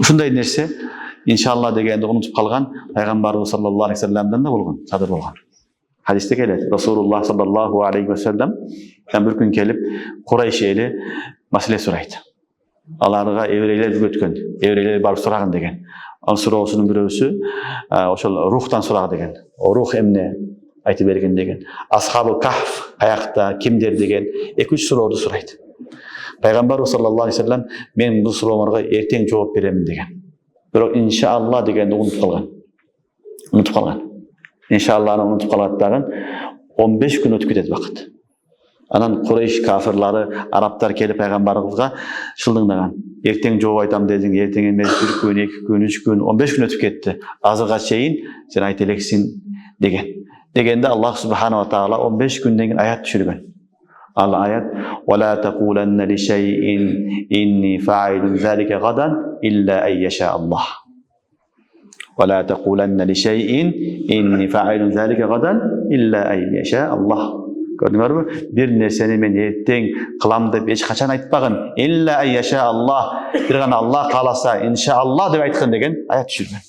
Ушундай нерсе иншалла дегенди унутуп калган пайгамбарыбыз саллаллаху алейхи вассаламдан да болгон, садыр болгон. Хадисте келет, Расулуллах саллаллаху алейхи вассалам bir күн келип Курайш эли маселе сурайт. Аларга еврейлер үгөткөн, еврейлер барып сураган деген. Ал суроосунун бирөөсү ошол рухтан сураг деген. О рух эмне айтып берген деген. Асхабы Кахф каякта, кимдер деген 2-3 сурооду сурайт. Пайгамбар саллаллаху алейхи вассалам мен бул суроолорго эртең жооп беремин деген. Бирок иншалла дегенди унутуп калган. Иншалланы унутуп калат дагы 15 күн өтүп кетет убакыт. Анан Курайш кафирлары, арабтар келип пайгамбарыбызга шылдыңдаган. Эртең жооп айтам дедиң, эртең эмес 1 күн, 2 күн, 3 күн, 15 күн өтүп кетти. Азырга чейин сен айта элексиң деген. Дегенде Аллах субханаху ва таала 15 күндөн кийин аят түшүргөн. Ал аят: "Вала тaqуlanna li shay'in inni fa'ilun zalika gadan illa ay yasha Allah." Вала тaqуlanna li shay'in inni fa'ilun zalika gadan illa ay yasha Allah. Көрдүңөрбү? Бир нерсени мен эртең кылам деп эч качан айтпаган. Илля ай яша Аллах. Бир гана Аллах кааласа, иншалла деп айткан деген аят түшүргөн.